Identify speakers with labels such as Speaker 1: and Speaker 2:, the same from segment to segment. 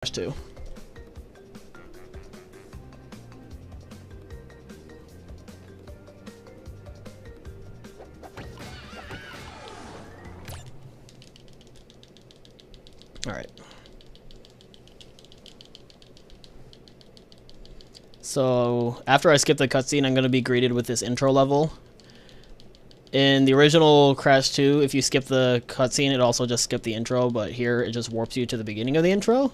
Speaker 1: 2. Alright. So, after I skip the cutscene, I'm going to be greeted with this intro level. In the original Crash 2, if you skip the cutscene, it also just skipped the intro, but here it just warps you to the beginning of the intro.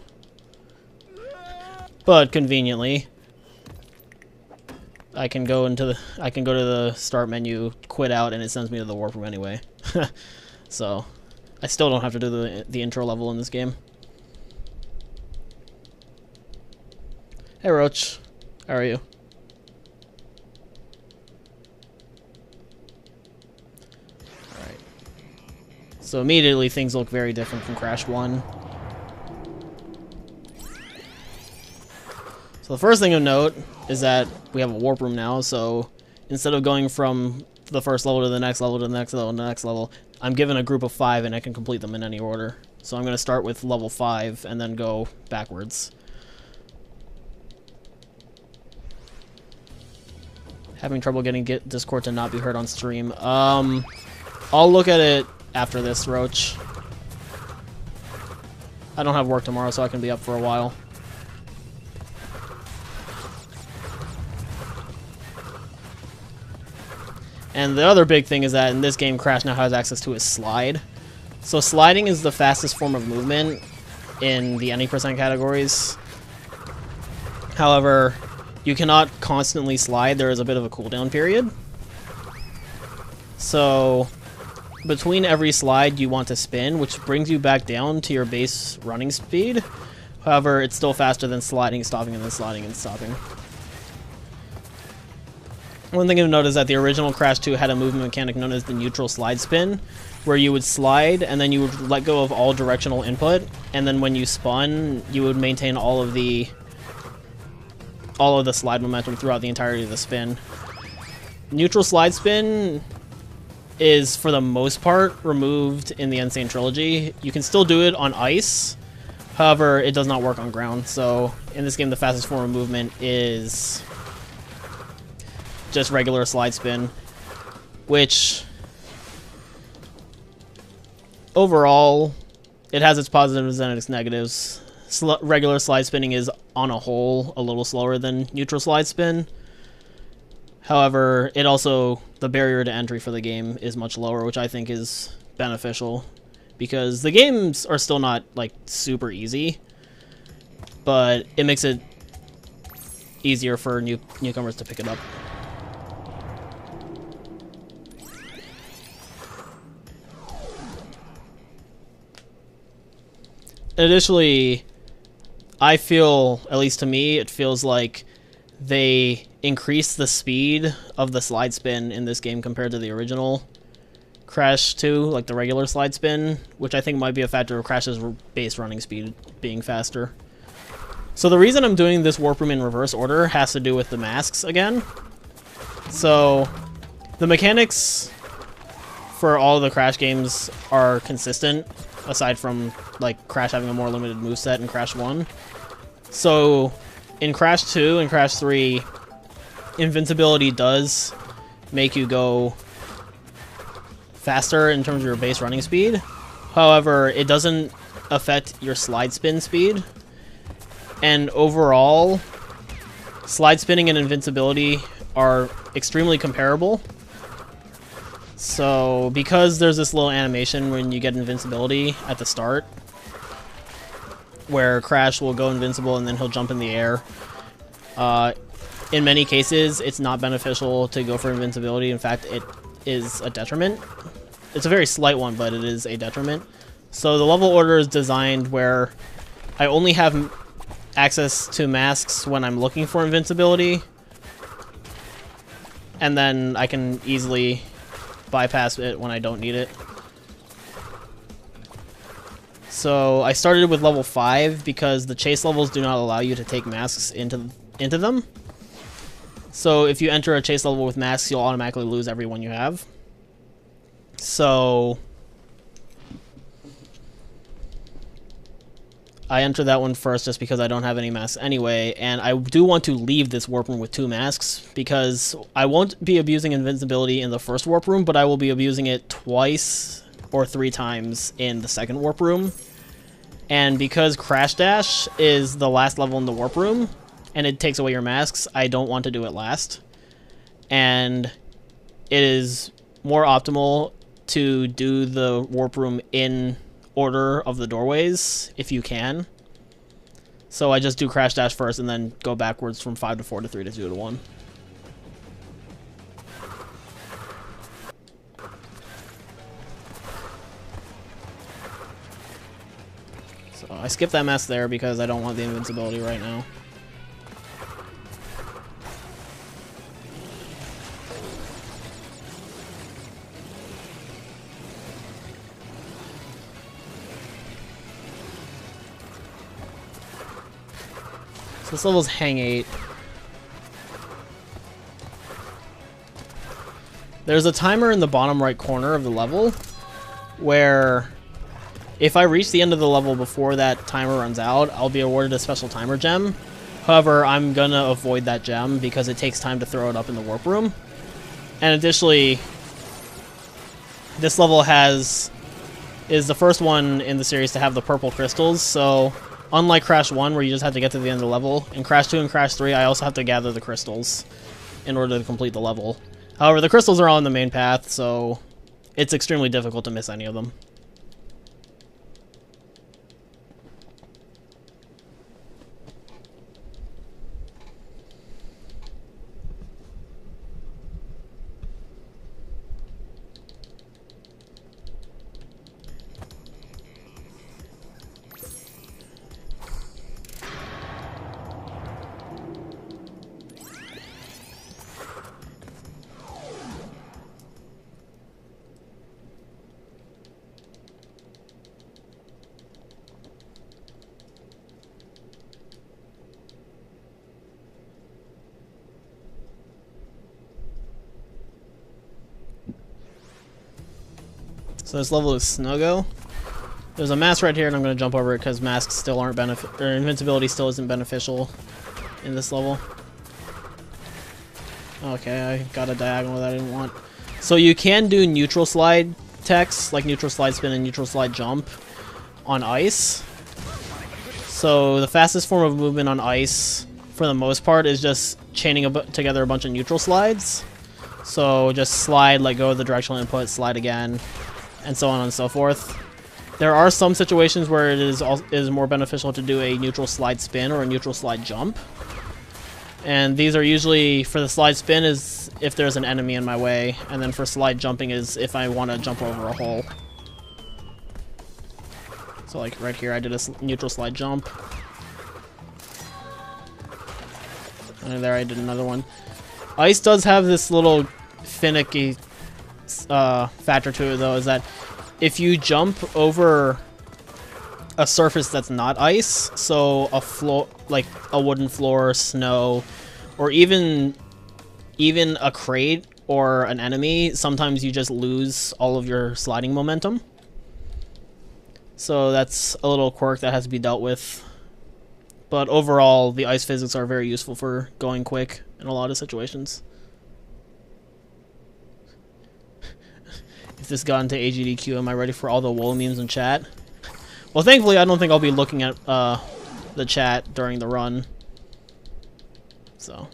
Speaker 1: But conveniently, I can go to the start menu, quit out, and it sends me to the warp room anyway. So, I still don't have to do the intro level in this game. Hey Roach, how are you? Alright. So immediately things look very different from Crash 1. So the first thing to note is that we have a warp room now, so instead of going from the first level to the next level to the next level to the next level, I'm given a group of 5 and I can complete them in any order. So I'm going to start with level 5 and then go backwards. Having trouble getting Discord to not be heard on stream. I'll look at it after this, Roach. I don't have work tomorrow, so I can be up for a while. And the other big thing is that in this game, Crash now has access to his slide. So sliding is the fastest form of movement in the any percent categories. However, you cannot constantly slide. There is a bit of a cooldown period. So between every slide, you want to spin, which brings you back down to your base running speed. However, it's still faster than sliding, stopping, and then sliding and stopping. One thing to note is that the original Crash 2 had a movement mechanic known as the neutral slide spin, where you would slide and then you would let go of all directional input, and then when you spun, you would maintain all of the slide momentum throughout the entirety of the spin. Neutral slide spin is, for the most part, removed in the Sane Trilogy. You can still do it on ice, however, it does not work on ground, so in this game the fastest form of movement is just regular slide spin, which overall it has its positives and its negatives. Regular slide spinning is on a whole a little slower than neutral slide spin. However, it also, the barrier to entry for the game is much lower, which I think is beneficial because the games are still not like super easy, but it makes it easier for newcomers to pick it up. Additionally, I feel, at least to me, it feels like they increased the speed of the slide spin in this game compared to the original Crash 2, like the regular slide spin, which I think might be a factor of Crash's base running speed being faster. So the reason I'm doing this warp room in reverse order has to do with the masks again. So the mechanics for all of the Crash games are consistent, aside from like Crash having a more limited moveset in Crash 1. So in Crash 2 and Crash 3, invincibility does make you go faster in terms of your base running speed. However, it doesn't affect your slide spin speed. And overall, slide spinning and invincibility are extremely comparable. So, because there's this little animation when you get invincibility at the start, where Crash will go invincible and then he'll jump in the air, in many cases, it's not beneficial to go for invincibility. In fact, it is a detriment. It's a very slight one, but it is a detriment. So the level order is designed where I only have access to masks when I'm looking for invincibility, and then I can easily bypass it when I don't need it. So I started with level 5 because the chase levels do not allow you to take masks into them. So if you enter a chase level with masks, you'll automatically lose every one you have. So I entered that one first just because I don't have any masks anyway, and I do want to leave this warp room with 2 masks because I won't be abusing invincibility in the first warp room, but I will be abusing it twice or 3 times in the second warp room. And because Crash Dash is the last level in the warp room, and it takes away your masks, I don't want to do it last. And it is more optimal to do the warp room in order of the doorways if you can. So I just do Crash Dash first and then go backwards from 5 to 4 to 3 to 2 to 1. So I skipped that mess there because I don't want the invincibility right now. So this level's Hang 8. There's a timer in the bottom right corner of the level where if I reach the end of the level before that timer runs out, I'll be awarded a special timer gem. However, I'm gonna avoid that gem because it takes time to throw it up in the warp room. And additionally, this level is the first one in the series to have the purple crystals, so unlike Crash 1, where you just have to get to the end of the level, in Crash 2 and Crash 3, I also have to gather the crystals in order to complete the level. However, the crystals are all in the main path, so it's extremely difficult to miss any of them. So this level is Snuggo. There's a mask right here, and I'm going to jump over it because masks still aren't invincibility still isn't beneficial in this level. Okay, I got a diagonal that I didn't want. So you can do neutral slide techs, like neutral slide spin and neutral slide jump, on ice. So the fastest form of movement on ice, for the most part, is just chaining together a bunch of neutral slides. So just slide, let go of the directional input, slide again, and so on and so forth. There are some situations where it is more beneficial to do a neutral slide spin or a neutral slide jump. And these are usually, for the slide spin is if there's an enemy in my way, and then for slide jumping is if I want to jump over a hole. So like right here I did a neutral slide jump. And there I did another one. Ice does have this little finicky factor to it though, is that if you jump over a surface that's not ice, so a floor, like a wooden floor, snow, or even a crate or an enemy, sometimes you just lose all of your sliding momentum. So that's a little quirk that has to be dealt with. But overall, the ice physics are very useful for going quick in a lot of situations. If this got into AGDQ, am I ready for all the wool memes in chat? Well, thankfully, I don't think I'll be looking at the chat during the run. So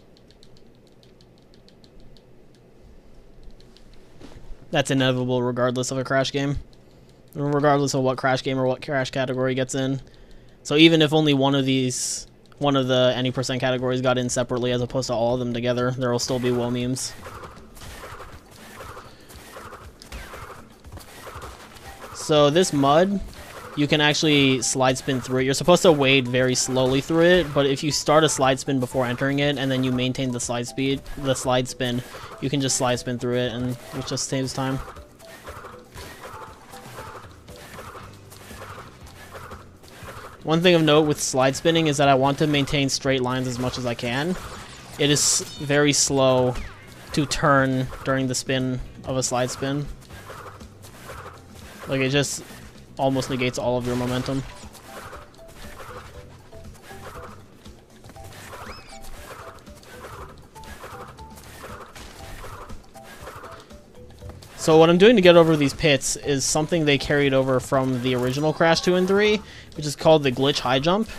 Speaker 1: that's inevitable regardless of a Crash game. Regardless of what Crash game or what Crash category gets in. So even if only one of the any percent categories got in separately as opposed to all of them together, there will still be wool memes. So this mud, you can actually slide spin through it. You're supposed to wade very slowly through it, but if you start a slide spin before entering it and then you maintain the slide spin, you can just slide spin through it and it just saves time. One thing of note with slide spinning is that I want to maintain straight lines as much as I can. It is very slow to turn during the spin of a slide spin. Like, it just almost negates all of your momentum. So what I'm doing to get over these pits is something they carried over from the original Crash 2 and 3, which is called the glitch high jump.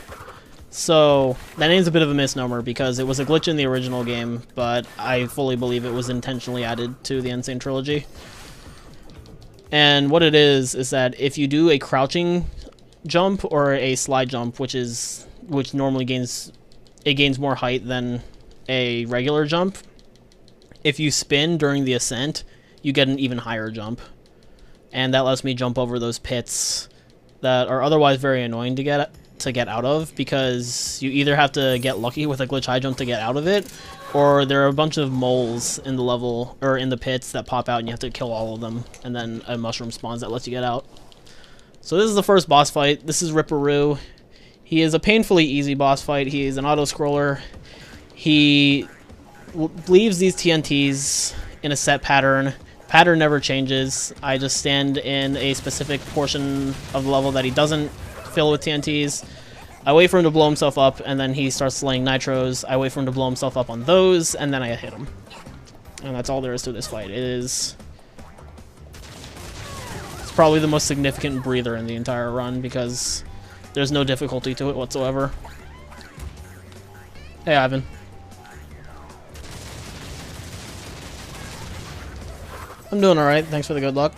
Speaker 1: So that name's a bit of a misnomer because it was a glitch in the original game, but I fully believe it was intentionally added to the Sane Trilogy. And what it is that if you do a crouching jump or a slide jump, which normally gains more height than a regular jump, if you spin during the ascent, you get an even higher jump. And that lets me jump over those pits that are otherwise very annoying to get out of, because you either have to get lucky with a glitch high jump to get out of it, or there are a bunch of moles in the level or in the pits that pop out and you have to kill all of them, and then a mushroom spawns that lets you get out. So this is the first boss fight. This is Ripperoo. He is a painfully easy boss fight. He is an auto-scroller. He leaves these TNTs in a set pattern. Pattern never changes. I just stand in a specific portion of the level that he doesn't fill with TNTs. I wait for him to blow himself up, and then he starts slaying nitros. I wait for him to blow himself up on those, and then I hit him. And that's all there is to this fight. It's probably the most significant breather in the entire run because there's no difficulty to it whatsoever. Hey, Ivan. I'm doing alright, thanks for the good luck.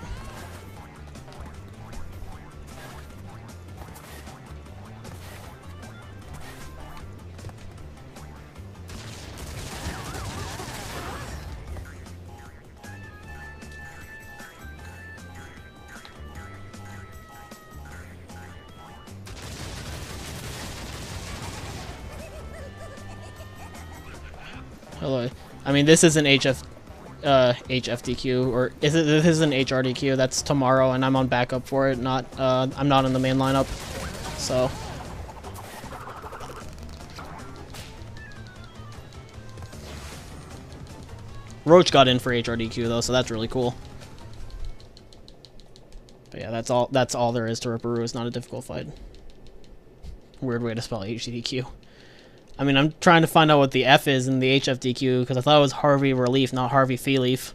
Speaker 1: Hello. I mean, this is an HFDQ, or this is an HRDQ. That's tomorrow, and I'm on backup for it. I'm not in the main lineup, so. Roach got in for HRDQ though, so that's really cool. But yeah, that's all there is to Ripperoo. It's not a difficult fight. Weird way to spell HDQ. I mean, I'm trying to find out what the F is in the HFDQ because I thought it was Harvey Relief, not Harvey Feeleaf.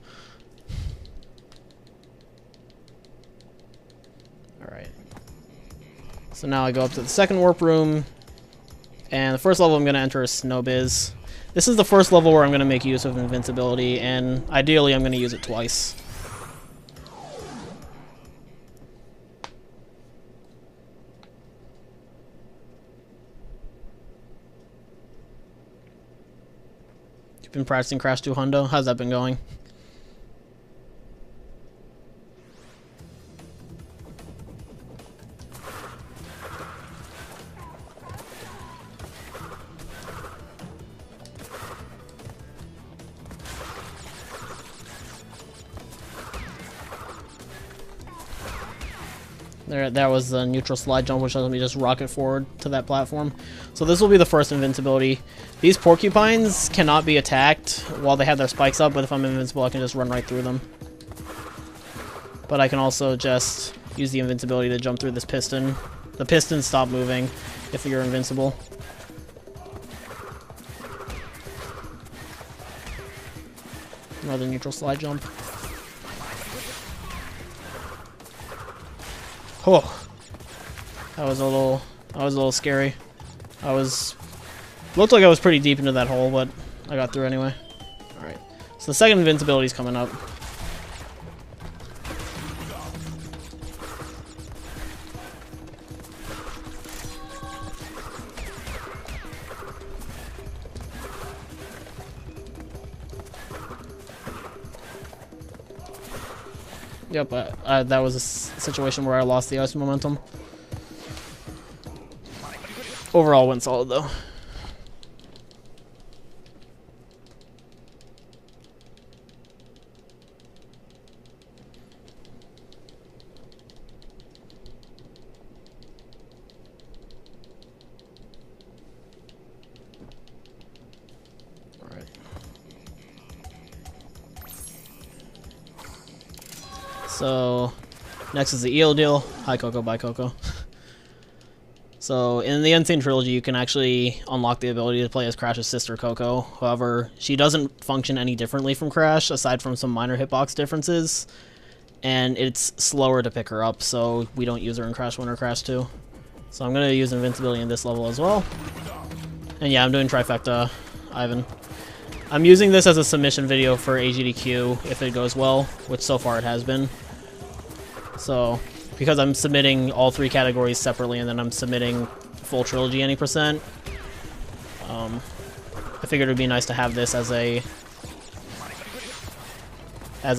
Speaker 1: Alright. So now I go up to the second warp room, and the first level I'm going to enter is Snowbiz. This is the first level where I'm going to make use of invincibility, and ideally I'm going to use it twice. Been practicing Crash 2 Hundo. How's that been going? That was the neutral slide jump, which let me just rocket forward to that platform. So this will be the first invincibility. These porcupines cannot be attacked while they have their spikes up, but if I'm invincible, I can just run right through them. But I can also just use the invincibility to jump through this piston. The pistons stop moving if you're invincible. Another neutral slide jump. Oh, that was a little scary. Looked like I was pretty deep into that hole, but I got through anyway. All right, so the second invincibility is coming up. Yep, that was a situation where I lost the ice momentum. Overall went solid though. Alright. So, next is the eel deal. Hi Coco, bye Coco. So, in the Sane Trilogy, you can actually unlock the ability to play as Crash's sister, Coco. However, she doesn't function any differently from Crash, aside from some minor hitbox differences. and it's slower to pick her up, so we don't use her in Crash 1 or Crash 2. So I'm going to use invincibility in this level as well. And yeah, I'm doing trifecta, Ivan. I'm using this as a submission video for AGDQ if it goes well, which so far it has been. So, because I'm submitting all 3 categories separately and then I'm submitting full trilogy any percent, I figured it would be nice to have this as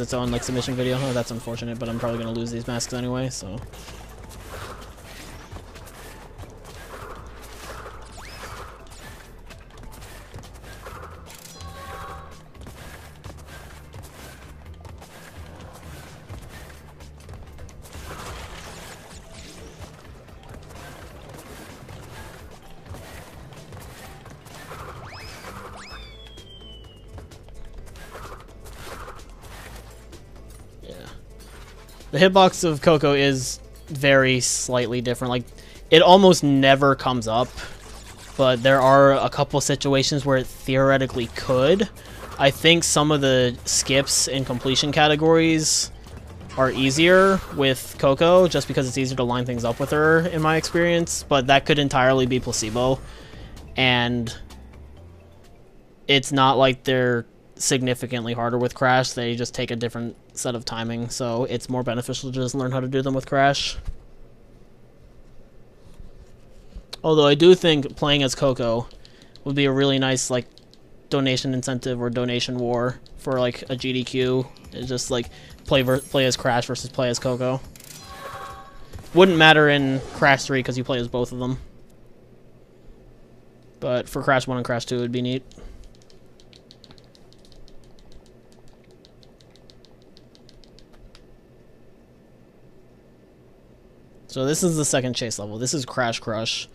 Speaker 1: its own like submission video. Oh, that's unfortunate, but I'm probably going to lose these masks anyway, so... The hitbox of Coco is very slightly different. Like, it almost never comes up, but there are a couple situations where it theoretically could. I think some of the skips in completion categories are easier with Coco, just because it's easier to line things up with her, in my experience, but that could entirely be placebo. And it's not like they're significantly harder with Crash, they just take a different set of timing, so it's more beneficial to just learn how to do them with Crash. Although I do think playing as Coco would be a really nice like donation incentive or donation war for like a GDQ. It's just like play as Crash versus play as Coco. Wouldn't matter in Crash 3 because you play as both of them, but for Crash 1 and Crash 2 it would be neat. So this is the second chase level. This is Crash Crush.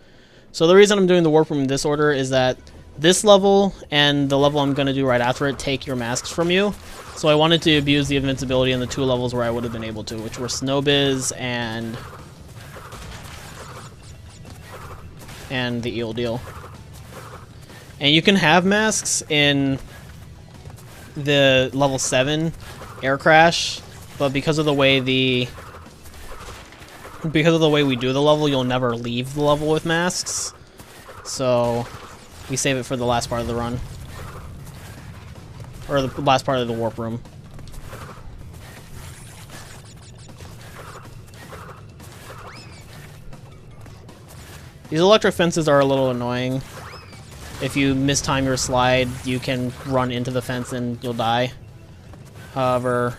Speaker 1: So the reason I'm doing the warp room in this order is that this level and the level I'm going to do right after it take your masks from you. So I wanted to abuse the invincibility in the 2 levels where I would have been able to, which were Snowbiz and the Eel Deal. And you can have masks in the level 7 Air Crash, but because of the way we do the level, you'll never leave the level with masks. So we save it for the last part of the run. Or the last part of the warp room. These electric fences are a little annoying. If you mistime your slide, you can run into the fence and you'll die. However,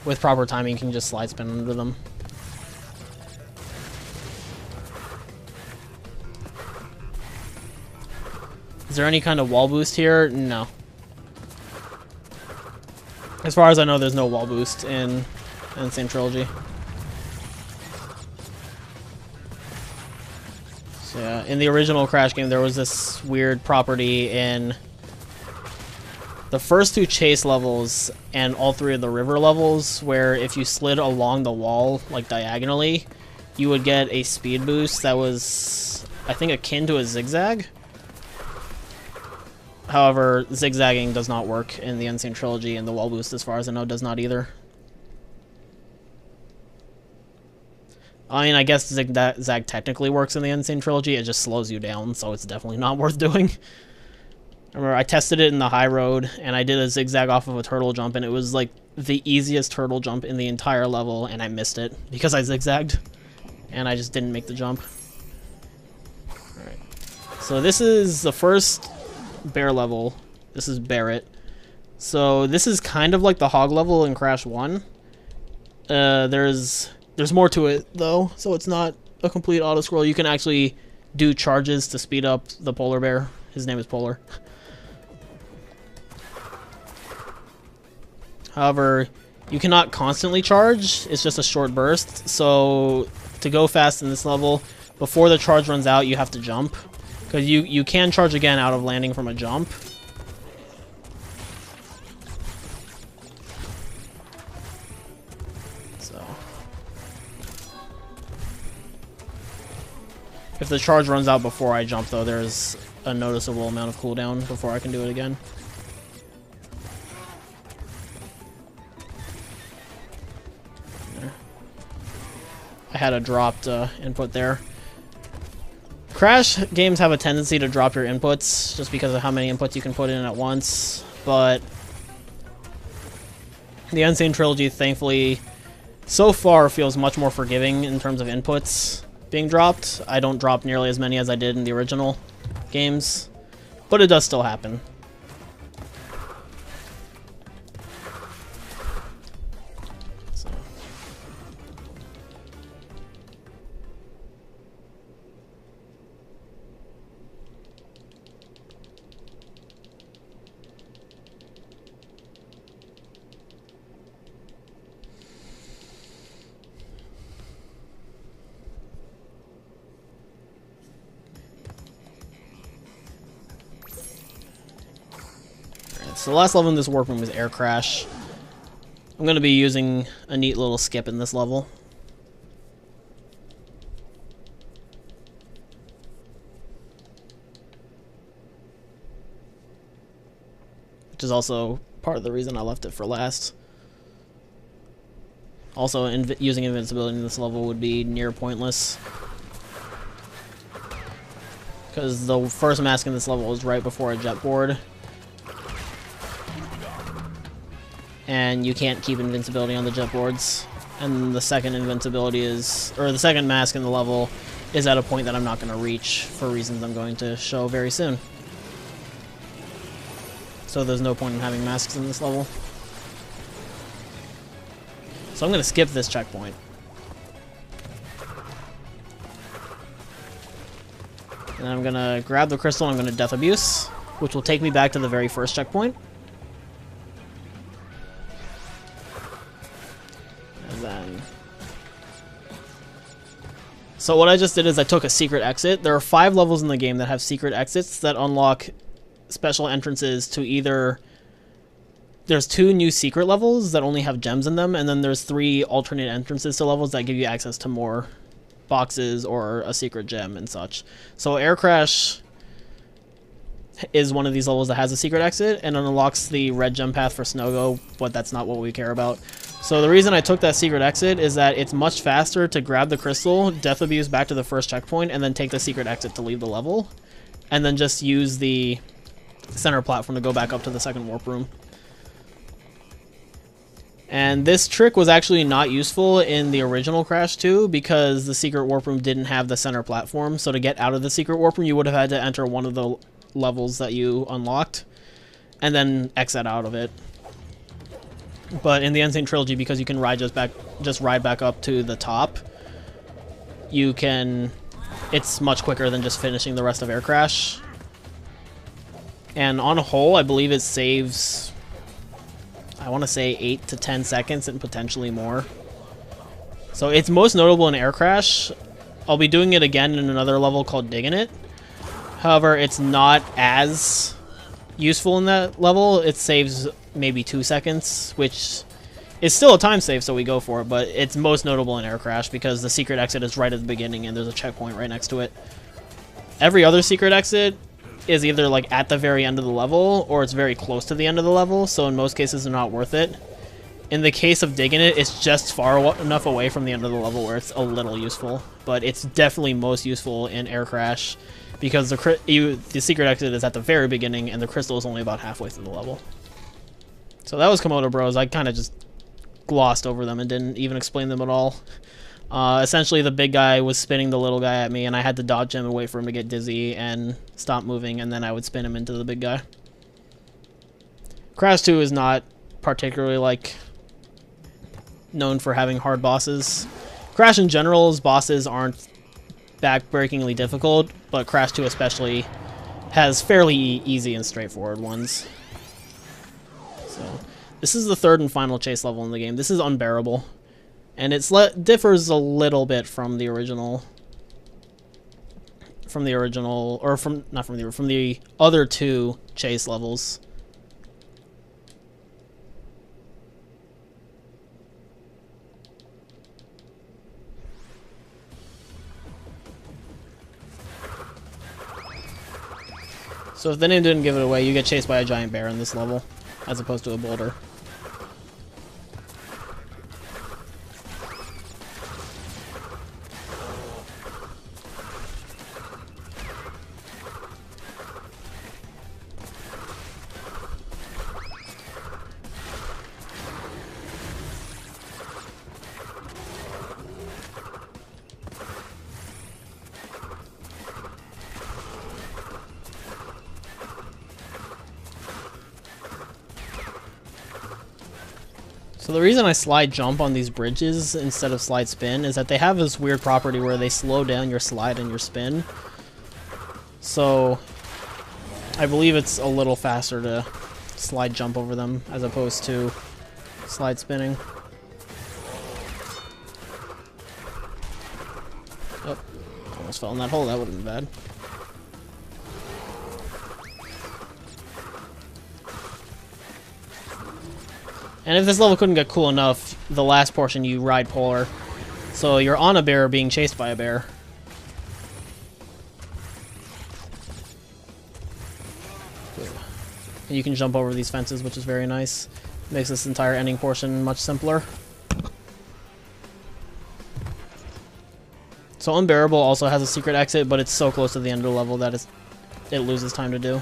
Speaker 1: with proper timing, you can just slide spin under them. Is there any kind of wall boost here? No. As far as I know, there's no wall boost in Sane Trilogy. So yeah, in the original Crash game, there was this weird property in the first 2 chase levels and all 3 of the river levels, where if you slid along the wall, like diagonally, you would get a speed boost that was, I think, akin to a zigzag. However, zigzagging does not work in the Sane Trilogy, and the wall boost, as far as I know, does not either. I mean, I guess zigzag technically works in the Sane Trilogy, it just slows you down, so it's definitely not worth doing. I remember I tested it in the high road, and I did a zigzag off of a turtle jump, and it was like the easiest turtle jump in the entire level, and I missed it because I zigzagged, and I just didn't make the jump. Alright, so this is the first bear level. This is Barrett. So this is kind of like the hog level in Crash 1. There's more to it though, so it's not a complete auto scroll. You can actually do charges to speed up the polar bear. His name is Polar. However, you cannot constantly charge. It's just a short burst. So to go fast in this level, before the charge runs out, you have to jump. Because you can charge again out of landing from a jump. So if the charge runs out before I jump, though, there's a noticeable amount of cooldown before I can do it again. I had a dropped input there. Crash games have a tendency to drop your inputs just because of how many inputs you can put in at once, but the Sane Trilogy, thankfully, so far feels much more forgiving in terms of inputs being dropped. I don't drop nearly as many as I did in the original games, but it does still happen. So the last level in this warp room is Air Crash. I'm going to be using a neat little skip in this level. Which is also part of the reason I left it for last. Also, using invincibility in this level would be near pointless, because the first mask in this level is right before a jet board. And you can't keep invincibility on the jet boards. And the second invincibility is, or the second mask in the level is at a point that I'm not going to reach for reasons I'm going to show very soon. So there's no point in having masks in this level. So I'm going to skip this checkpoint. And I'm going to grab the crystal and I'm going to Death Abuse, which will take me back to the very first checkpoint. So what I just did is I took a secret exit. There are 5 levels in the game that have secret exits that unlock special entrances to either... There's 2 new secret levels that only have gems in them, and then there's 3 alternate entrances to levels that give you access to more boxes or a secret gem and such. So Air Crash is one of these levels that has a secret exit, and it unlocks the red gem path for Snogo, but that's not what we care about. So the reason I took that secret exit is that it's much faster to grab the crystal, Death Abuse back to the first checkpoint, and then take the secret exit to leave the level, and then just use the center platform to go back up to the second warp room. And this trick was actually not useful in the original Crash 2 because the secret warp room didn't have the center platform, so to get out of the secret warp room you would have had to enter one of the levels that you unlocked and then exit out of it. But in the Sane Trilogy, because you can just ride back up to the top, you can... It's much quicker than just finishing the rest of Air Crash. And on a whole, I believe it saves, I want to say 8 to 10 seconds and potentially more. So it's most notable in Air Crash. I'll be doing it again in another level called Digging It. However, it's not as useful in that level. It saves maybe 2 seconds, which is still a time save, so we go for it, but it's most notable in Air Crash because the secret exit is right at the beginning and there's a checkpoint right next to it. Every other secret exit is either like at the very end of the level or it's very close to the end of the level, so in most cases they're not worth it. In the case of Digging It, it's just far enough away from the end of the level where it's a little useful, but it's definitely most useful in Air Crash because the secret exit is at the very beginning and the crystal is only about halfway through the level. So that was Komodo Bros. I kind of just glossed over them and didn't even explain them at all. Essentially, the big guy was spinning the little guy at me, and I had to dodge him and wait for him to get dizzy and stop moving, and then I would spin him into the big guy. Crash 2 is not particularly, like, known for having hard bosses. Crash in general's bosses aren't backbreakingly difficult, but Crash 2 especially has fairly easy and straightforward ones. So, this is the third and final chase level in the game. This is unbearable, and it differs a little bit from the original. From the other 2 chase levels. So if the name didn't give it away, you get chased by a giant bear in this level, as opposed to a boulder. So the reason I slide jump on these bridges instead of slide spin is that they have this weird property where they slow down your slide and your spin. So I believe it's a little faster to slide jump over them as opposed to slide spinning. Oh, almost fell in that hole. That would have been bad. And if this level couldn't get cool enough, the last portion you ride polar. So you're on a bear being chased by a bear. And you can jump over these fences, which is very nice. Makes this entire ending portion much simpler. So Unbearable also has a secret exit, but it's so close to the end of the level that it loses time to do.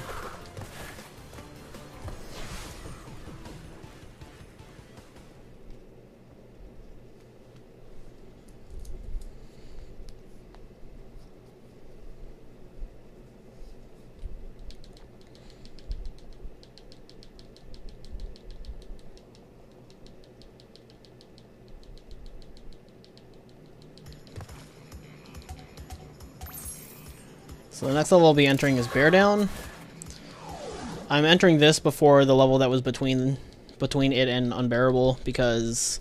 Speaker 1: So the next level I'll be entering is Bear Down. I'm entering this before the level that was between it and Unbearable because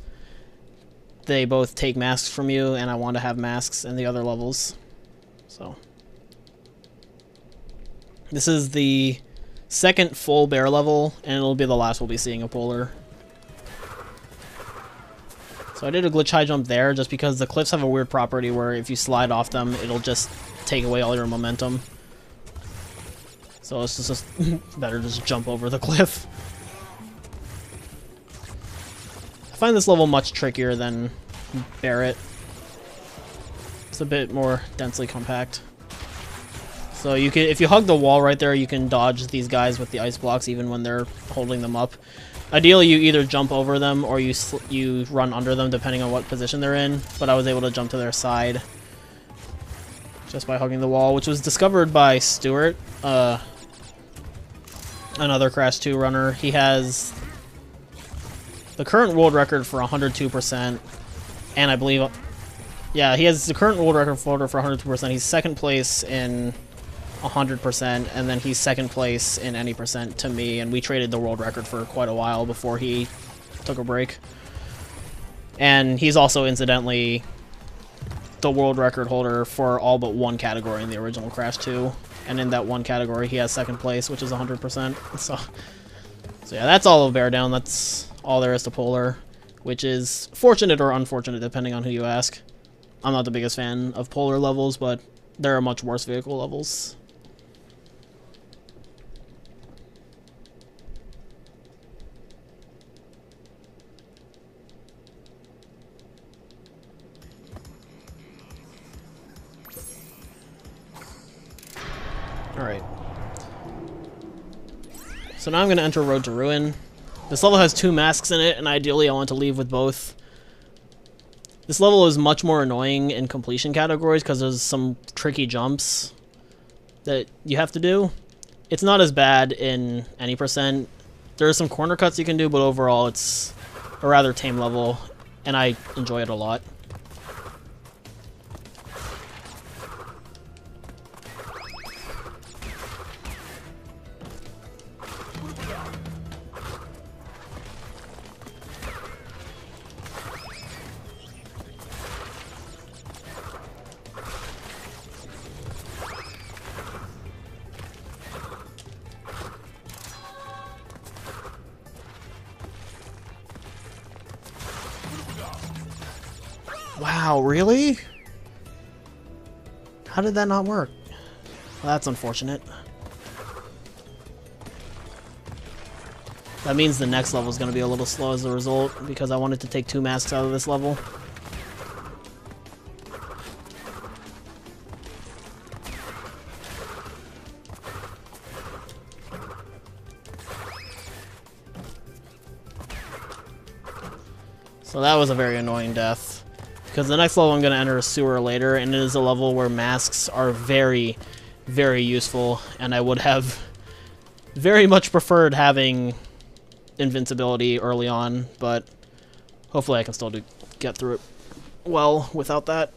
Speaker 1: they both take masks from you and I want to have masks in the other levels. So this is the second full bear level and it'll be the last we'll be seeing a polar. So I did a glitch high jump there just because the cliffs have a weird property where if you slide off them it'll just take away all your momentum. So it's just better to just jump over the cliff. I find this level much trickier than Barrett. It's a bit more densely compact. So you can, if you hug the wall right there, you can dodge these guys with the ice blocks even when they're holding them up. Ideally, you either jump over them or you run under them depending on what position they're in, but I was able to jump to their side just by hugging the wall, which was discovered by Stuart, another Crash 2 runner. He has the current world record for 102%, and I believe, yeah, he has the current world record for 102%. He's second place in 100%, and then he's second place in any percent to me, and we traded the world record for quite a while before he took a break. And he's also, incidentally, the world record holder for all but one category in the original Crash 2, and in that one category he has second place, which is 100%. So yeah, that's all of Bear Down. That's all there is to Polar, which is fortunate or unfortunate depending on who you ask. I'm not the biggest fan of Polar levels, but there are much worse vehicle levels. Alright. So now I'm going to enter Road to Ruin. This level has 2 masks in it, and ideally I want to leave with both. This level is much more annoying in completion categories because there's some tricky jumps that you have to do. It's not as bad in any percent. There are some corner cuts you can do, but overall it's a rather tame level, and I enjoy it a lot. Wow, really? How did that not work? Well, that's unfortunate. That means the next level is going to be a little slow as a result, because I wanted to take 2 masks out of this level. So that was a very annoying death. Because the next level I'm going to enter is Sewer later, and it is a level where masks are very, very useful, and I would have very much preferred having invincibility early on, but Hopefully I can still get through it well without that.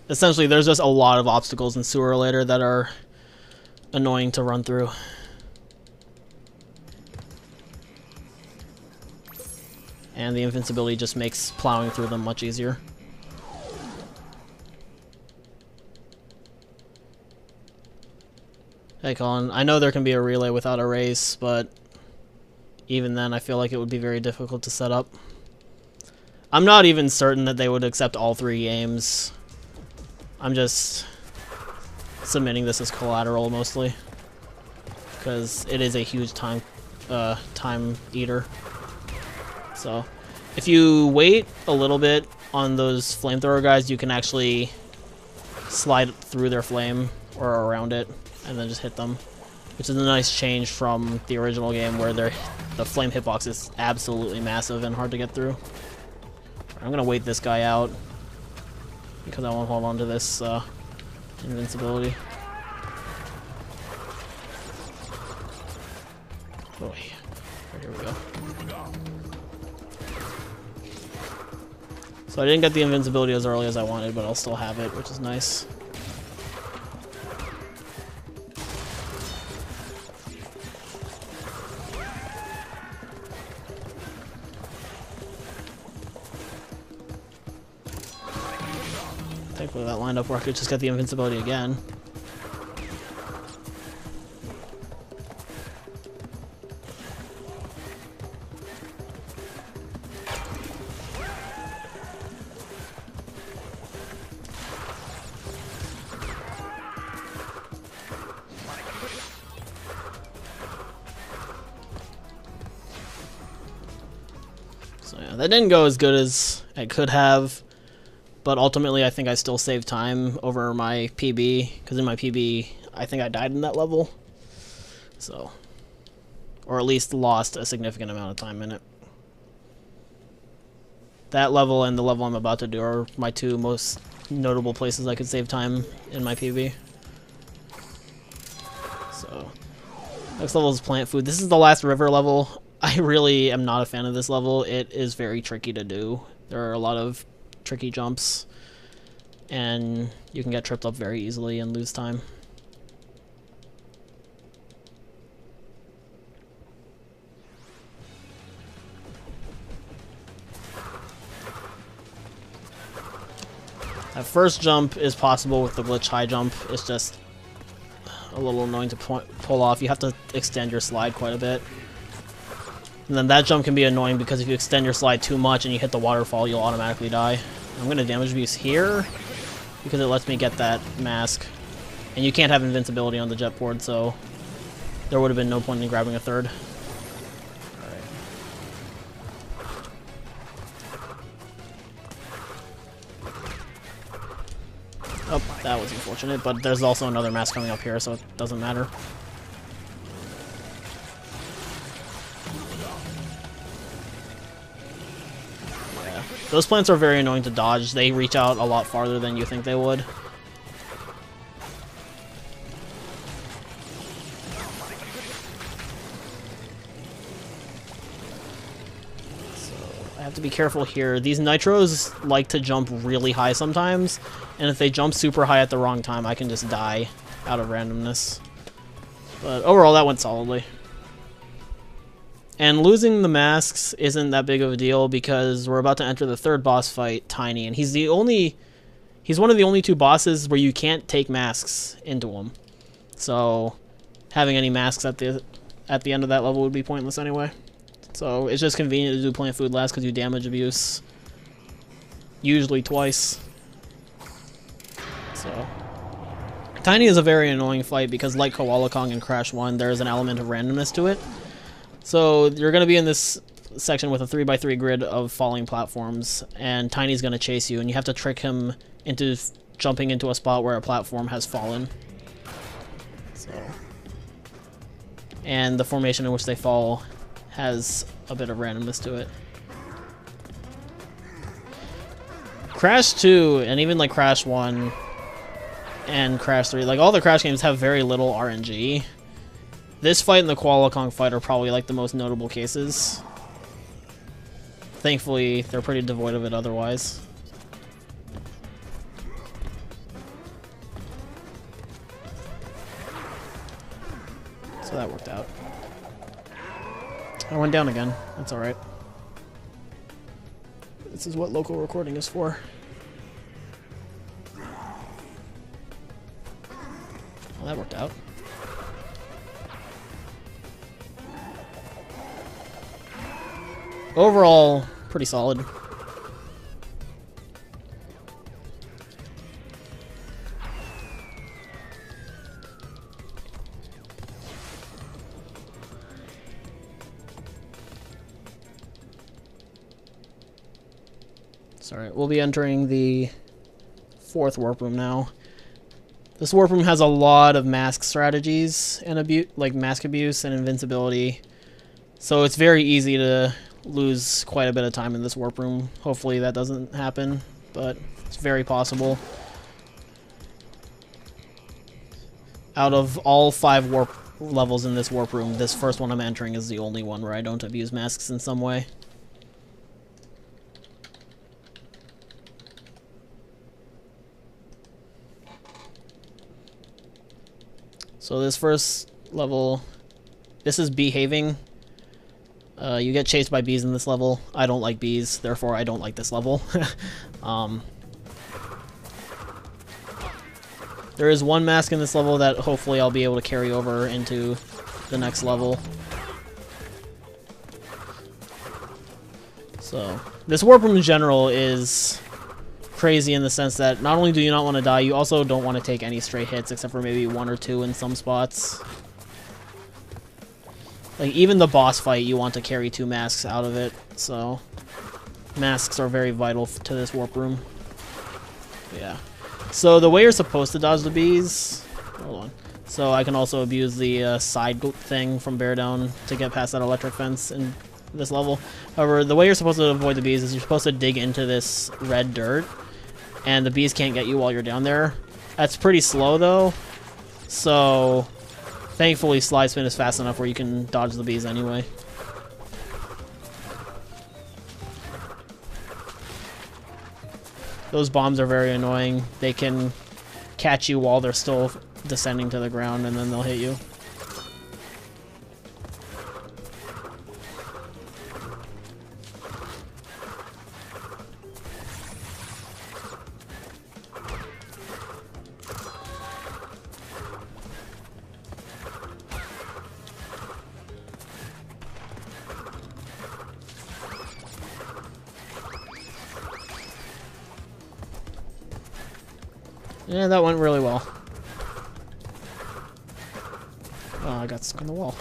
Speaker 1: Essentially, there's just a lot of obstacles in Sewer later that are annoying to run through. And the invincibility just makes plowing through them much easier. Hey Colin, I know there can be a relay without a race, but even then I feel like it would be very difficult to set up. I'm not even certain that they would accept all 3 games. I'm just submitting this as collateral mostly, because it is a huge time eater. So if you wait a little bit on those flamethrower guys, you can actually slide through their flame or around it and then just hit them, which is a nice change from the original game where the flame hitbox is absolutely massive and hard to get through. I'm gonna wait this guy out because I want to hold on to this invincibility. Oh, here we go. So I didn't get the invincibility as early as I wanted, but I'll still have it, which is nice. Thankfully that lined up where I could just get the invincibility again. So yeah, that didn't go as good as it could have. But ultimately, I think I still saved time over my PB, because in my PB, I think I died in that level. So, or at least lost a significant amount of time in it. That level and the level I'm about to do are my 2 most notable places I could save time in my PB. So, next level is plant food. This is the last river level. I really am not a fan of this level. It is very tricky to do. There are a lot of tricky jumps, and you can get tripped up very easily and lose time. That first jump is possible with the glitch high jump. It's just a little annoying to pull off. You have to extend your slide quite a bit. And then that jump can be annoying because if you extend your slide too much and you hit the waterfall, you'll automatically die. I'm going to damage abuse here because it lets me get that mask. And you can't have invincibility on the jet board, so there would have been no point in grabbing a third. Alright. Oh, that was unfortunate, but there's also another mask coming up here, so it doesn't matter. Those plants are very annoying to dodge. They reach out a lot farther than you think they would. So I have to be careful here. These nitros like to jump really high sometimes, and if they jump super high at the wrong time, I can just die out of randomness. But overall, that went solidly. And losing the masks isn't that big of a deal because we're about to enter the 3rd boss fight, Tiny, and he's one of the only 2 bosses where you can't take masks into him. So having any masks at the end of that level would be pointless anyway. So it's just convenient to do plant food last because you damage abuse usually twice. So Tiny is a very annoying fight because like Koala Kong and Crash 1, there is an element of randomness to it. So you're going to be in this section with a 3x3 grid of falling platforms, and Tiny's going to chase you, and you have to trick him into jumping into a spot where a platform has fallen. So, and the formation in which they fall has a bit of randomness to it. Crash 2, and even like Crash 1 and Crash 3, like all the Crash games have very little RNG. This fight and the Koala Kong fight are probably like the most notable cases. Thankfully, they're pretty devoid of it otherwise. So that worked out. I went down again. That's alright. This is what local recording is for. Well, that worked out. Overall, pretty solid. Sorry, we'll be entering the 4th warp room now. This warp room has a lot of mask strategies and like mask abuse and invincibility. So it's very easy to lose quite a bit of time in this warp room. Hopefully that doesn't happen, but it's very possible. Out of all 5 warp levels in this warp room, this first one I'm entering is the only one where I don't abuse masks in some way. So this first level, this is behaving. You get chased by bees in this level. I don't like bees, therefore I don't like this level. There is one mask in this level that hopefully I'll be able to carry over into the next level. So, this warp room in general is crazy in the sense that not only do you not want to die, you also don't want to take any straight hits except for maybe 1 or 2 in some spots. Like, even the boss fight, you want to carry 2 masks out of it, so masks are very vital to this warp room. Yeah. So the way you're supposed to dodge the bees... Hold on. So I can also abuse the side thing from Bear Down to get past that electric fence in this level. However, the way you're supposed to avoid the bees is you're supposed to dig into this red dirt, and the bees can't get you while you're down there. That's pretty slow, though, so thankfully slide spin is fast enough where you can dodge the bees anyway. Those bombs are very annoying. They can catch you while they're still descending to the ground, and then they'll hit you. Yeah, that went really well. Oh, I got stuck on the wall.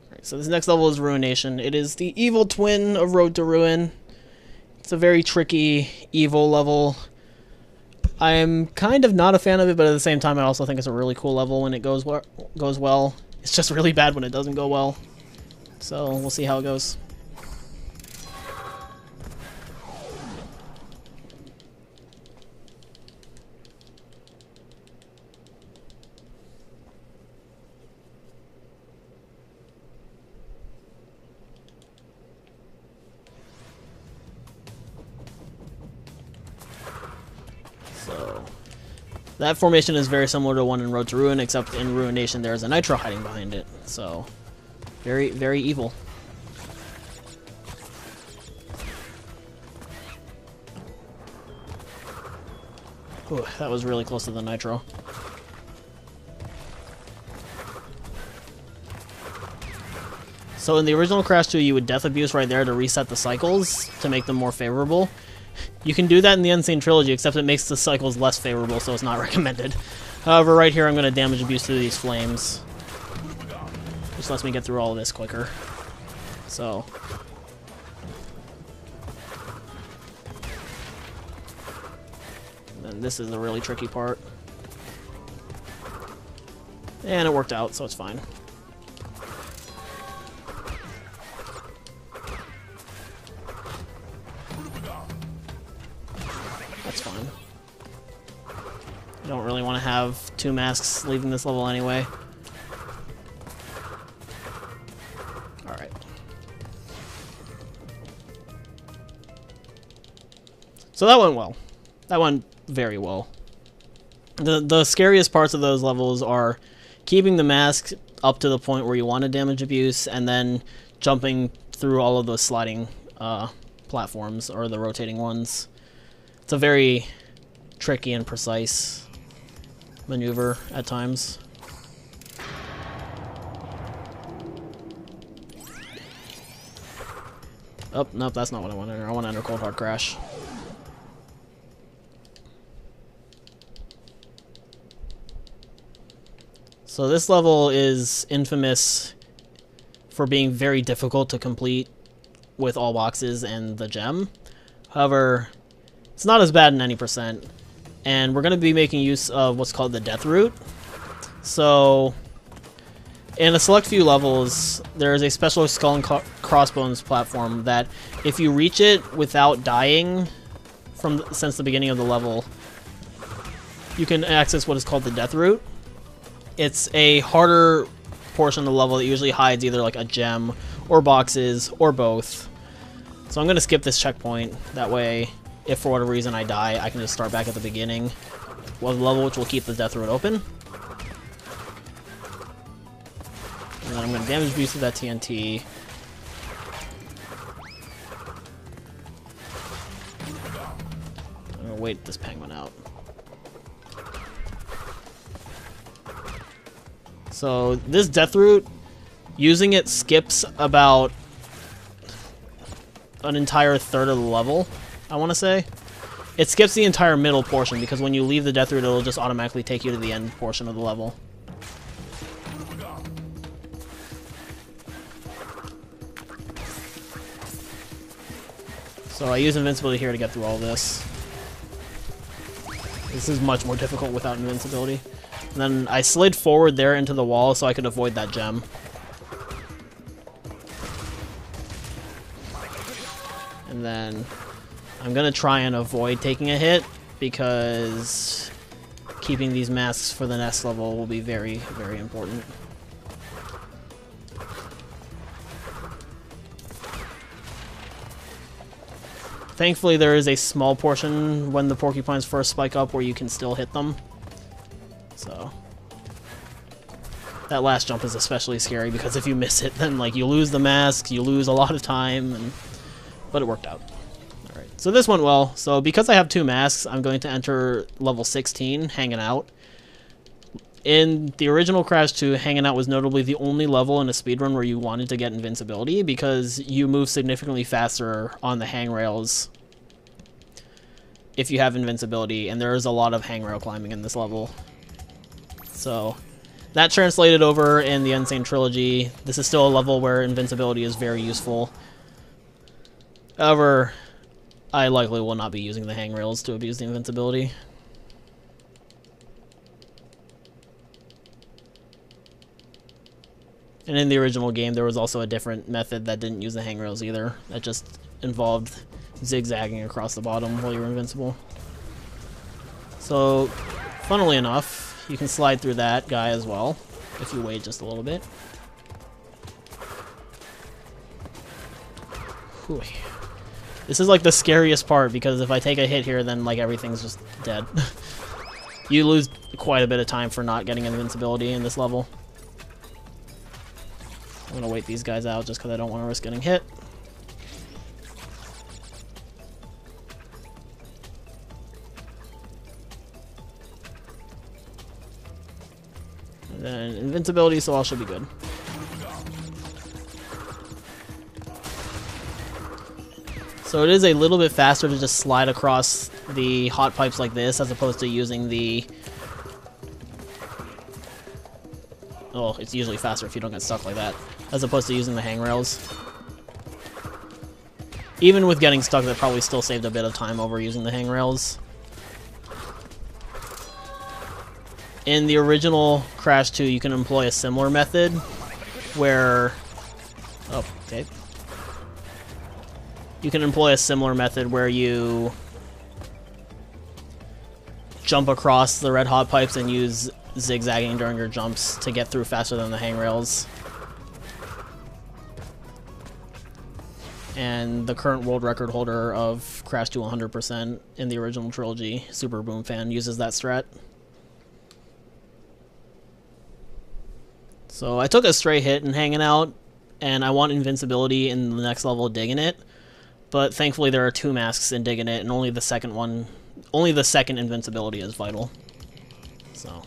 Speaker 1: Alright, so this next level is Ruination. It is the evil twin of Road to Ruin. It's a very tricky, evil level. I'm kind of not a fan of it, but at the same time I also think it's a really cool level when it goes well. It's just really bad when it doesn't go well. So, we'll see how it goes. So, that formation is very similar to one in Road to Ruin, except in Ruination there's a Nitro hiding behind it. So, very, very evil. Ooh, that was really close to the Nitro. So in the original Crash 2, you would Death Abuse right there to reset the cycles to make them more favorable. You can do that in the Sane Trilogy, except it makes the cycles less favorable, so it's not recommended. However, right here I'm going to damage abuse through these flames. Just lets me get through all of this quicker. So. And then this is the really tricky part. And it worked out, so it's fine. That's fine. I don't really want to have 2 masks leaving this level anyway. Alright. So that went well. That went very well. The scariest parts of those levels are keeping the mask up to the point where you want to damage abuse, and then jumping through all of those sliding platforms, or the rotating ones. It's a very tricky and precise maneuver at times. Oh, nope, that's not what I want to enter. I want to enter Cold Hard Crash. So this level is infamous for being very difficult to complete with all boxes and the gem. However, it's not as bad in any percent. And we're going to be making use of what's called the death route. So, in a select few levels, there is a special skull and crossbones platform that if you reach it without dying since the beginning of the level, you can access what is called the death route. It's a harder portion of the level that usually hides either like a gem or boxes or both. So I'm going to skip this checkpoint. That way, if for whatever reason I die, I can just start back at the beginning of the level, which will keep the death route open. And then I'm going to damage abuse with that TNT. I'm going to wait this penguin out. So this death route, using it skips about an entire third of the level, I want to say. It skips the entire middle portion, because when you leave the death route, it'll just automatically take you to the end portion of the level. So I use invincibility here to get through all this. This is much more difficult without invincibility. And then I slid forward there into the wall so I could avoid that gem. And then I'm going to try and avoid taking a hit, because keeping these masks for the next level will be very, very important. Thankfully, there is a small portion when the porcupines first spike up where you can still hit them. So that last jump is especially scary, because if you miss it, then like you lose the mask, you lose a lot of time, but it worked out. Alright, so this went well. So because I have 2 masks, I'm going to enter level 16, Hanging Out. In the original Crash 2, Hanging Out was notably the only level in a speedrun where you wanted to get invincibility, because you move significantly faster on the hangrails if you have invincibility, and there is a lot of hangrail climbing in this level. So that translated over in the Sane Trilogy. This is still a level where invincibility is very useful. However, I likely will not be using the hangrails to abuse the invincibility. And in the original game, there was also a different method that didn't use the hangrails either. That just involved zigzagging across the bottom while you were invincible. So, funnily enough, you can slide through that guy as well, if you wait just a little bit. Whew. This is like the scariest part, because if I take a hit here, then like everything's just dead. You lose quite a bit of time for not getting invincibility in this level. I'm gonna wait these guys out just because I don't want to risk getting hit. And then invincibility, so all should be good. So it is a little bit faster to just slide across the hot pipes like this, as opposed to using the... Oh, it's usually faster if you don't get stuck like that, as opposed to using the hangrails. Even with getting stuck, that probably still saved a bit of time over using the hangrails. In the original Crash 2, you can employ a similar method where... Oh, okay. You can employ a similar method where you jump across the red hot pipes and use zigzagging during your jumps to get through faster than the hangrails. And the current world record holder of Crash to 100% in the original trilogy, Super Boom Fan, uses that strat. So I took a stray hit in hanging out, and I want invincibility in the next level digging it, but thankfully there are 2 masks in digging it, and only the second invincibility is vital. So.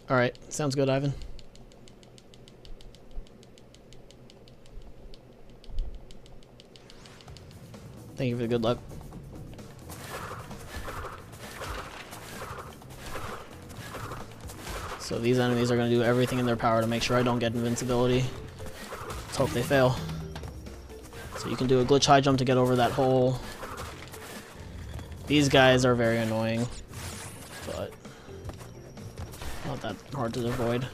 Speaker 1: Alright, sounds good, Ivan. Thank you for the good luck. So these enemies are going to do everything in their power to make sure I don't get invincibility. Let's hope they fail. So you can do a glitch high jump to get over that hole. These guys are very annoying, but not that hard to avoid.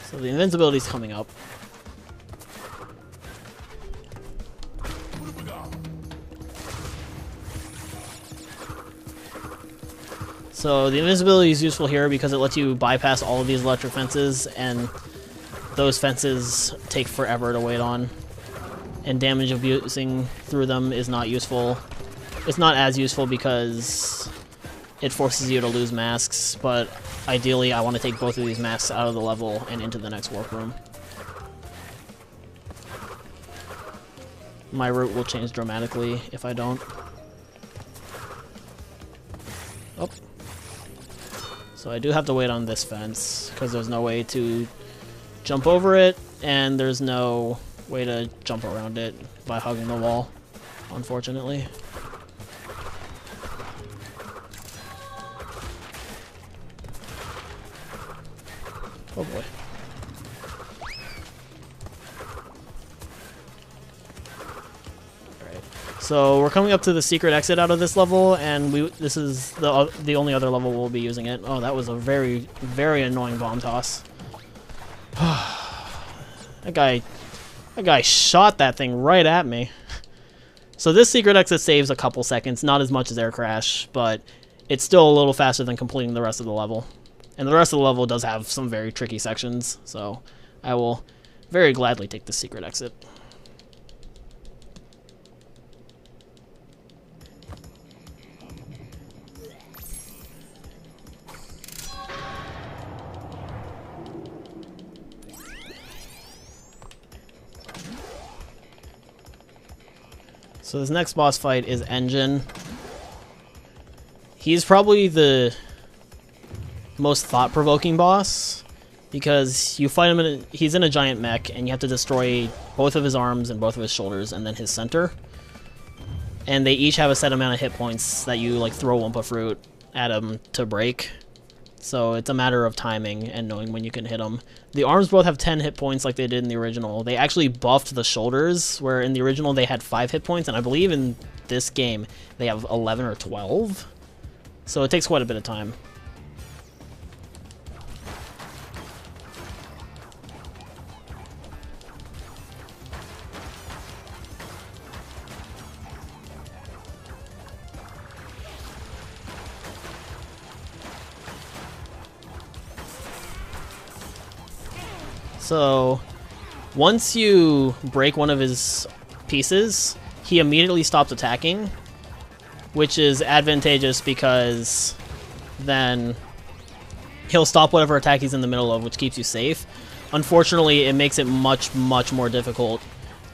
Speaker 1: So the invincibility's coming up. So the invincibility is useful here because it lets you bypass all of these electric fences, and those fences take forever to wait on. And damage abusing through them is not useful. It's not as useful because it forces you to lose masks, but ideally I want to take both of these masks out of the level and into the next warp room. My route will change dramatically if I don't. Oh. So I do have to wait on this fence, because there's no way to jump over it, and there's no way to jump around it by hugging the wall, unfortunately. Oh boy. Alright. So we're coming up to the secret exit out of this level, and this is the only other level we'll be using it. Oh, that was a very, very annoying bomb toss. That guy shot that thing right at me. So this secret exit saves a couple seconds, not as much as Air Crash, but it's still a little faster than completing the rest of the level. And the rest of the level does have some very tricky sections, so I will very gladly take the secret exit. So this next boss fight is Engine. He's probably the most thought-provoking boss, because you fight him he's in a giant mech, and you have to destroy both of his arms and both of his shoulders and then his center. And they each have a set amount of hit points that you like throw Wumpa Fruit at him to break. So it's a matter of timing and knowing when you can hit them. The arms both have 10 hit points like they did in the original. They actually buffed the shoulders, where in the original they had 5 hit points, and I believe in this game they have 11 or 12. So it takes quite a bit of time. So, once you break one of his pieces, he immediately stops attacking, which is advantageous because then he'll stop whatever attack he's in the middle of, which keeps you safe. Unfortunately, it makes it much, much more difficult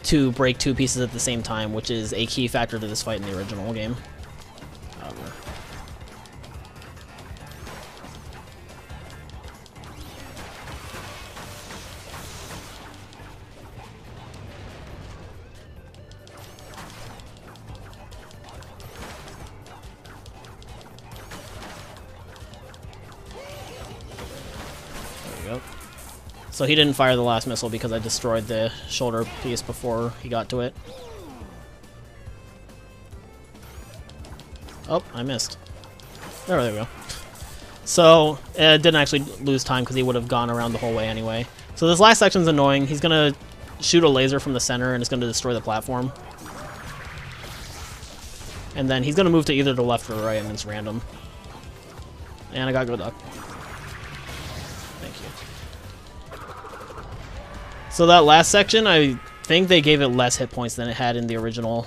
Speaker 1: to break 2 pieces at the same time, which is a key factor to this fight in the original game. So he didn't fire the last missile because I destroyed the shoulder piece before he got to it. Oh, I missed. There we go. So, it didn't actually lose time because he would have gone around the whole way anyway. So this last section's annoying. He's going to shoot a laser from the center and it's going to destroy the platform. And then he's going to move to either the left or the right and it's random. And I got good luck. Thank you. So that last section, I think they gave it less hit points than it had in the original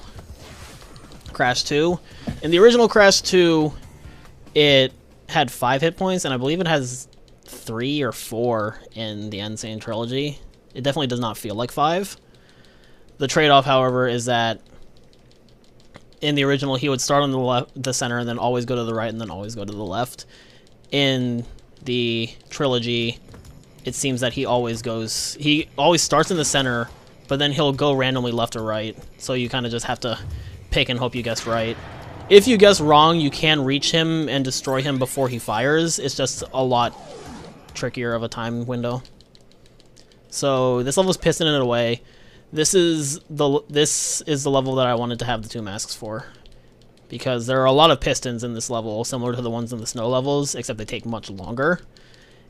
Speaker 1: Crash 2. In the original Crash 2, it had 5 hit points, and I believe it has 3 or 4 in the Sane Trilogy. It definitely does not feel like 5. The trade-off, however, is that in the original, he would start on the left, the center, and then always go to the right, and then always go to the left. In the trilogy, it seems that he always starts in the center, but then he'll go randomly left or right. So you kind of just have to pick and hope you guess right. If you guess wrong, you can reach him and destroy him before he fires. It's just a lot trickier of a time window. So this level's pissing it away. This is the level that I wanted to have the 2 masks for, because there are a lot of pistons in this level, similar to the ones in the snow levels, except they take much longer,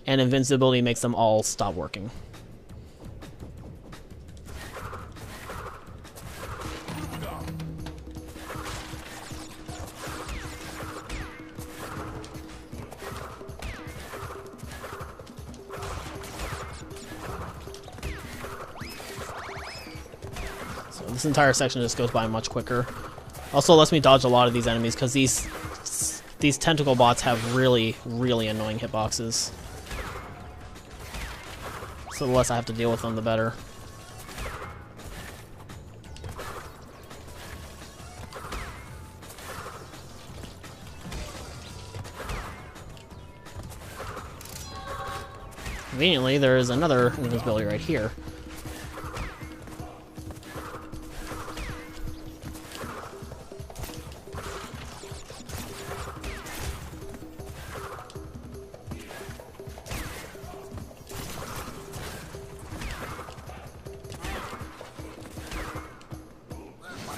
Speaker 1: and invincibility makes them all stop working. This entire section just goes by much quicker. Also lets me dodge a lot of these enemies because these tentacle bots have really, really annoying hitboxes. So the less I have to deal with them, the better. Conveniently, there is another invisibility right here.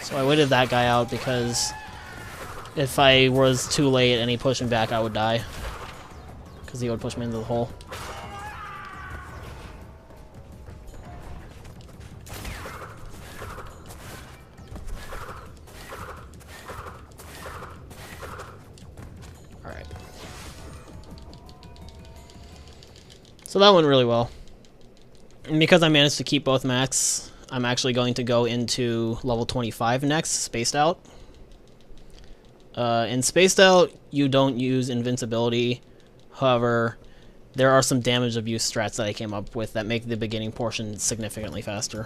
Speaker 1: So I waited that guy out because if I was too late and he pushed me back, I would die. Because he would push me into the hole. Alright. So that went really well. And because I managed to keep both masks, I'm actually going to go into level 25 next, Spaced Out. In Spaced Out, you don't use invincibility. However, there are some damage abuse strats that I came up with that make the beginning portion significantly faster.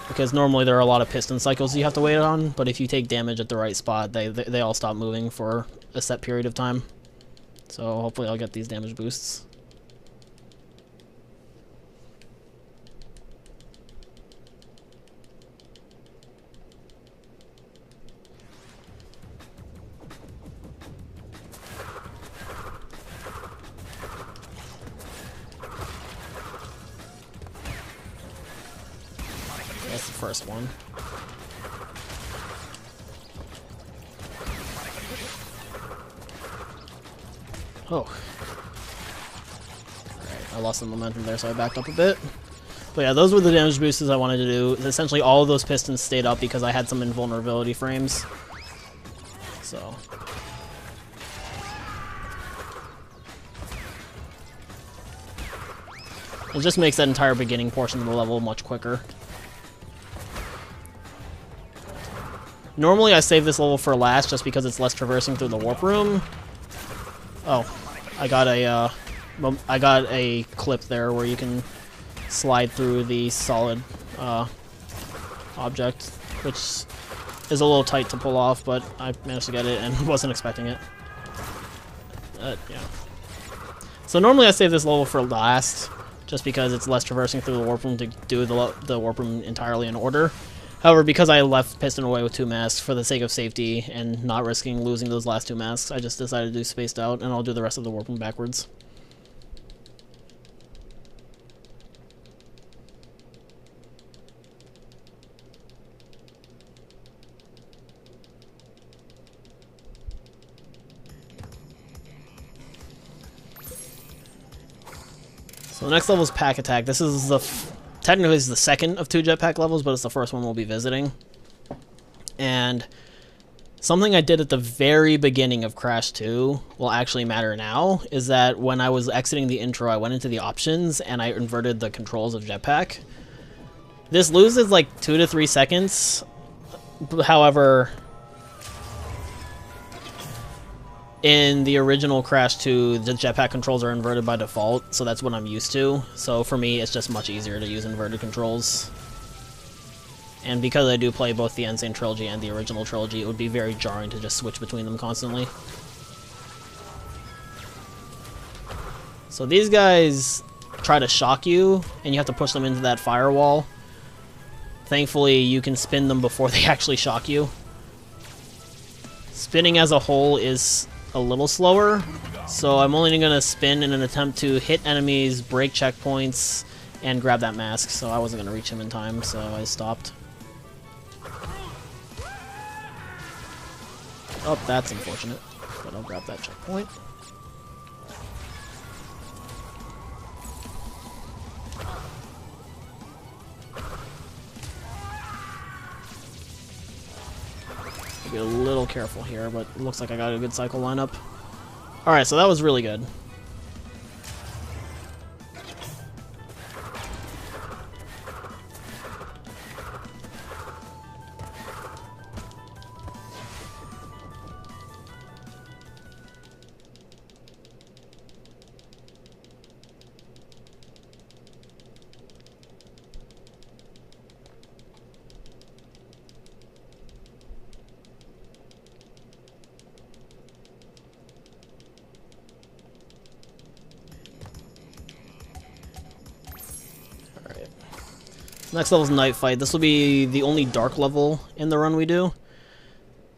Speaker 1: Because normally there are a lot of piston cycles you have to wait on, but if you take damage at the right spot, they all stop moving for a set period of time. So hopefully I'll get these damage boosts. That's the first one. Oh. Alright, I lost some momentum there, so I backed up a bit. But yeah, those were the damage boosts I wanted to do. Essentially, all of those pistons stayed up because I had some invulnerability frames. So. It just makes that entire beginning portion of the level much quicker. Normally I save this level for last just because it's less traversing through the warp room. Oh, I got a clip there where you can slide through the solid object, which is a little tight to pull off, but I managed to get it and wasn't expecting it. Yeah. So normally I save this level for last, just because it's less traversing through the warp room to do the warp room entirely in order. However, because I left Piston away with 2 masks for the sake of safety and not risking losing those last 2 masks, I just decided to do Spaced Out, and I'll do the rest of the warp room backwards. So the next level is Pack Attack. This is technically this is the second of 2 jetpack levels, but it's the first one we'll be visiting. And something I did at the very beginning of Crash 2 will actually matter now, is that when I was exiting the intro, I went into the options and I inverted the controls of jetpack. This loses like 2 to 3 seconds. However, in the original Crash 2, the jetpack controls are inverted by default, so that's what I'm used to. So for me, it's just much easier to use inverted controls. And because I do play both the Sane Trilogy and the original trilogy, it would be very jarring to just switch between them constantly. So these guys try to shock you, and you have to push them into that firewall. Thankfully, you can spin them before they actually shock you. Spinning as a whole is a little slower, so I'm only going to spin in an attempt to hit enemies, break checkpoints, and grab that mask, so I wasn't going to reach him in time, so I stopped. Oh, that's unfortunate, but I'll grab that checkpoint. Be a little careful here, but it looks like I got a good cycle lineup. Alright, so that was really good. Next level is Night Fight. This will be the only dark level in the run we do.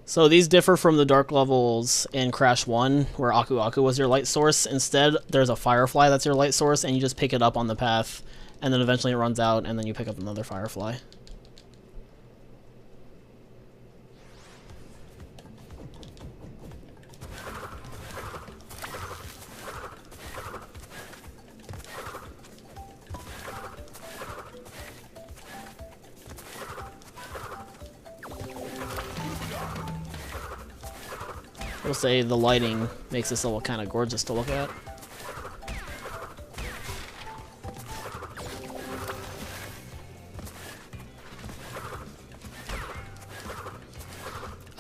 Speaker 1: So these differ from the dark levels in Crash 1, where Aku Aku was your light source. Instead, there's a Firefly that's your light source, and you just pick it up on the path, and then eventually it runs out, and then you pick up another Firefly. I will say the lighting makes this level kind of gorgeous to look at.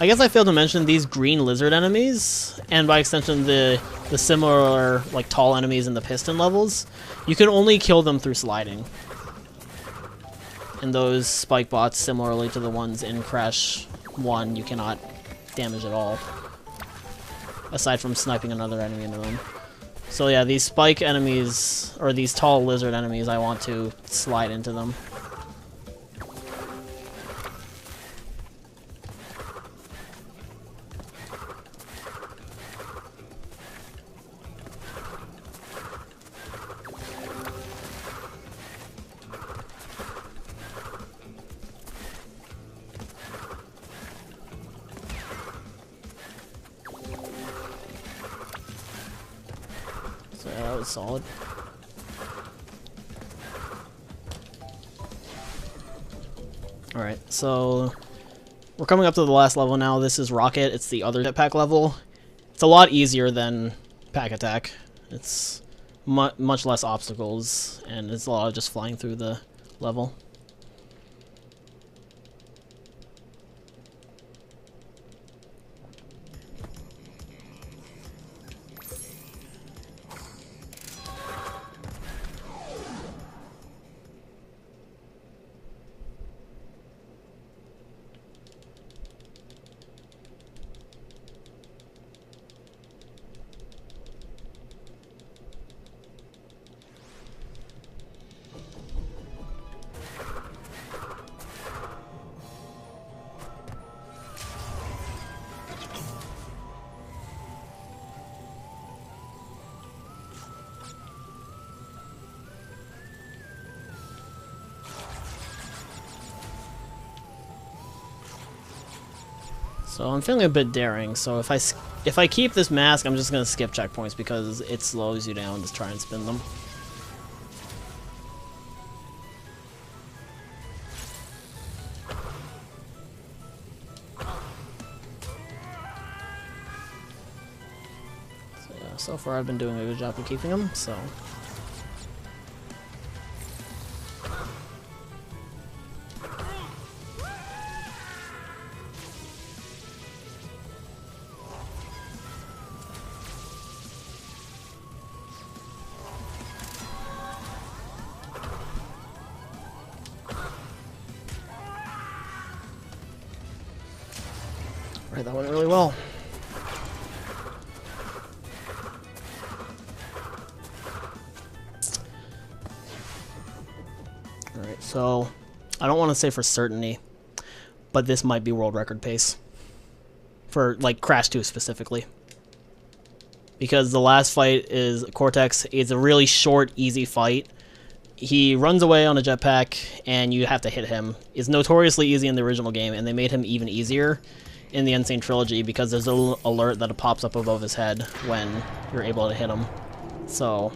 Speaker 1: I guess I failed to mention these green lizard enemies, and by extension the similar like tall enemies in the piston levels. You can only kill them through sliding. And those spike bots, similarly to the ones in Crash 1, you cannot damage at all, aside from sniping another enemy into them. So yeah, these spike enemies, or these tall lizard enemies, I want to slide into them. Yeah, that was solid. Alright, so we're coming up to the last level now. This is Rocket. It's the other jetpack level. It's a lot easier than Pack Attack. It's much less obstacles, and it's a lot of just flying through the level. So I'm feeling a bit daring, so if I keep this mask, I'm just going to skip checkpoints because it slows you down to try and spin them. So far I've been doing a good job of keeping them, so... Right, that went really well. Alright, so I don't want to say for certainty, but this might be world record pace. For, like, Crash 2 specifically. Because the last fight is Cortex. It's a really short, easy fight. He runs away on a jetpack, and you have to hit him. It's notoriously easy in the original game, and they made him even easier in the Sane Trilogy because there's a little alert that pops up above his head when you're able to hit him. So,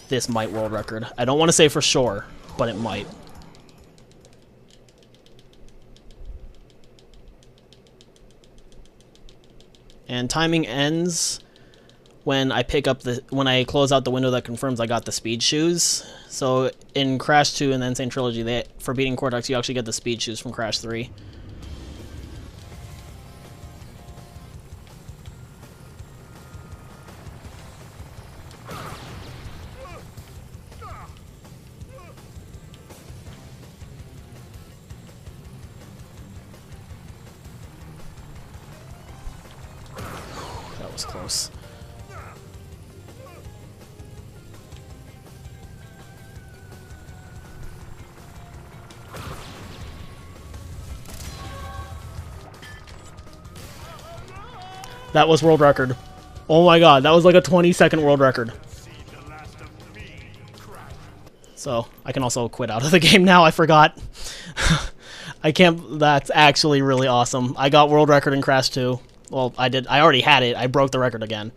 Speaker 1: this might world record. I don't want to say for sure, but it might. And timing ends when I close out the window that confirms I got the speed shoes. So in Crash 2 and then Sane Trilogy, for beating Cortex, you actually get the speed shoes from Crash 3. That was close. That was world record. Oh my god, that was like a 20-second world record. So, I can also quit out of the game now, I forgot. I can't... That's actually really awesome. I got world record in Crash 2. Well, I already had it. I broke the record again.